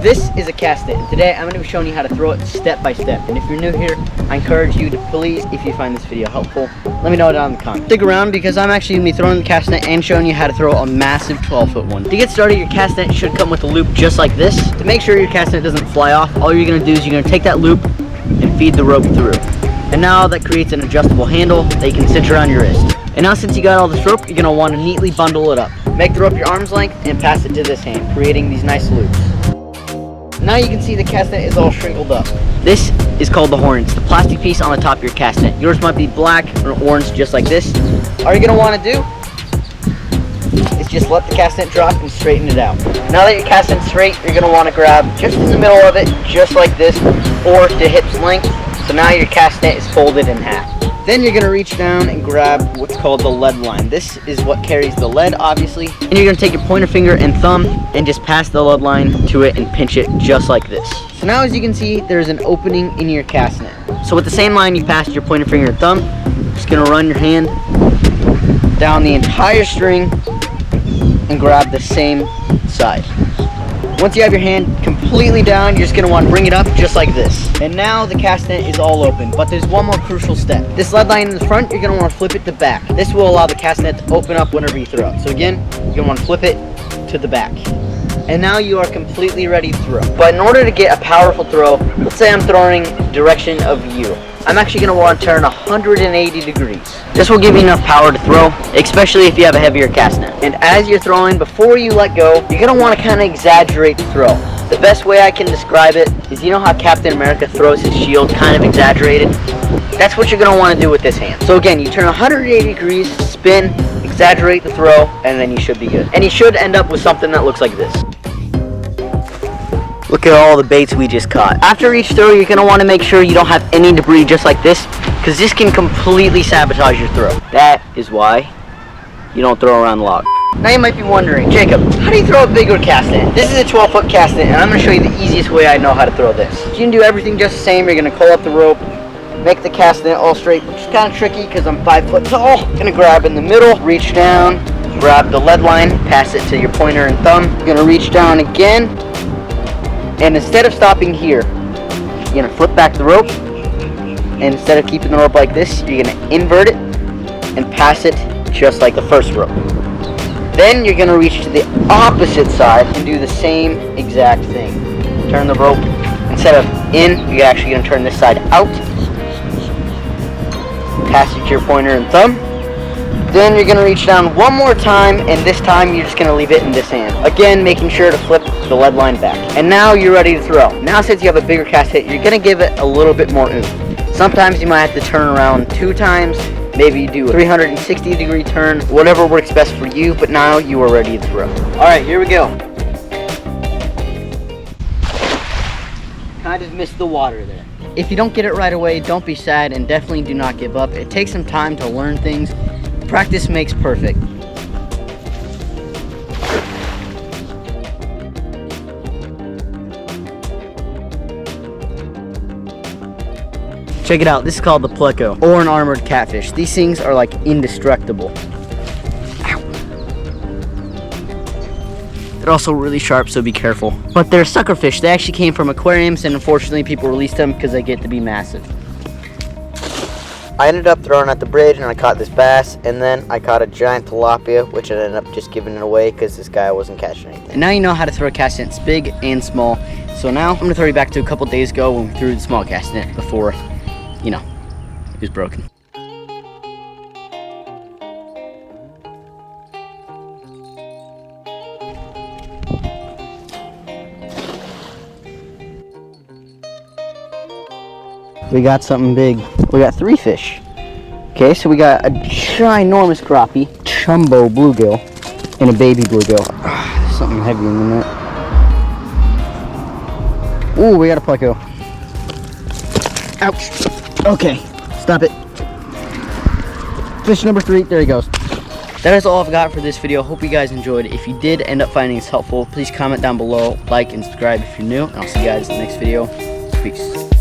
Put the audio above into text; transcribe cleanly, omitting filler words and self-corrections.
This is a cast net. Today I'm going to be showing you how to throw it step by step. And if you're new here, I encourage you to please, if you find this video helpful, let me know down in the comments. Stick around because I'm actually going to be throwing the cast net and showing you how to throw a massive 12-foot one. To get started, your cast net should come with a loop just like this. To make sure your cast net doesn't fly off, all you're going to do is you're going to take that loop and feed the rope through. And now that creates an adjustable handle that you can cinch around your wrist. And now since you got all this rope, you're going to want to neatly bundle it up. Make the rope your arm's length and pass it to this hand, creating these nice loops. Now you can see the cast net is all shrinkled up. This is called the horn. It's the plastic piece on the top of your cast net. Yours might be black or orange just like this. All you're going to want to do is just let the cast net drop and straighten it out. Now that your cast net's straight, you're going to want to grab just in the middle of it, just like this, or to hip's length. So now your cast net is folded in half. Then you're going to reach down and grab what's called the lead line. This is what carries the lead, obviously. And you're going to take your pointer finger and thumb and just pass the lead line to it and pinch it just like this. So now as you can see, there's an opening in your cast net. So with the same line you passed your pointer finger and thumb, you're just going to run your hand down the entire string and grab the same side. Once you have your hand completely down, you're just going to want to bring it up just like this. And now the cast net is all open, but there's one more crucial step. This lead line in the front, you're going to want to flip it to back. This will allow the cast net to open up whenever you throw it. So again, you're going to want to flip it to the back. And now you are completely ready to throw. But in order to get a powerful throw, let's say I'm throwing direction of you. I'm actually going to want to turn 180 degrees. This will give you enough power to throw, especially if you have a heavier cast net. And as you're throwing, before you let go, you're going to want to kind of exaggerate the throw. The best way I can describe it is, you know how Captain America throws his shield kind of exaggerated? That's what you're going to want to do with this hand. So again, you turn 180 degrees, spin, exaggerate the throw, and then you should be good. And you should end up with something that looks like this. Look at all the baits we just caught. After each throw, you're going to want to make sure you don't have any debris just like this, because this can completely sabotage your throw. That is why you don't throw around the log. Now you might be wondering, Jacob, how do you throw a bigger cast net? This is a 12-foot cast net, and I'm going to show you the easiest way I know how to throw this. You can do everything just the same. You're going to pull up the rope, make the cast net all straight, which is kind of tricky because I'm 5 foot tall. Going to grab in the middle, reach down, grab the lead line, pass it to your pointer and thumb. You're going to reach down again. And instead of stopping here, you're going to flip back the rope, and instead of keeping the rope like this, you're going to invert it and pass it just like the first rope. Then you're going to reach to the opposite side and do the same exact thing. Turn the rope, instead of in, you're actually going to turn this side out, pass it to your pointer and thumb. Then you're going to reach down one more time, and this time you're just going to leave it in this hand. Again, making sure to flip the lead line back. And now you're ready to throw. Now since you have a bigger cast net, you're going to give it a little bit more oomph. Sometimes you might have to turn around 2 times. Maybe you do a 360 degree turn. Whatever works best for you, but now you are ready to throw. Alright, here we go. Kind of missed the water there. If you don't get it right away, don't be sad, and definitely do not give up. It takes some time to learn things. Practice makes perfect. Check it out, this is called the pleco, or an armored catfish. These things are like indestructible. Ow. They're also really sharp, so be careful. But they're suckerfish. They actually came from aquariums, and unfortunately people released them because they get to be massive. I ended up throwing at the bridge, and I caught this bass, and then I caught a giant tilapia, which I ended up just giving it away because this guy wasn't catching anything. And now you know how to throw a cast net. It's big and small. So now I'm going to throw you back to a couple days ago when we threw the small cast net before, you know, it was broken. We got something big. We got 3 fish. Okay, so we got a ginormous crappie, jumbo bluegill, and a baby bluegill. There's something heavy in the net. Ooh, we got a pleco. Ouch. Okay, stop it. Fish number 3, there he goes. That is all I've got for this video. Hope you guys enjoyed it. If you did end up finding this helpful, please comment down below, like, and subscribe if you're new, and I'll see you guys in the next video. Peace.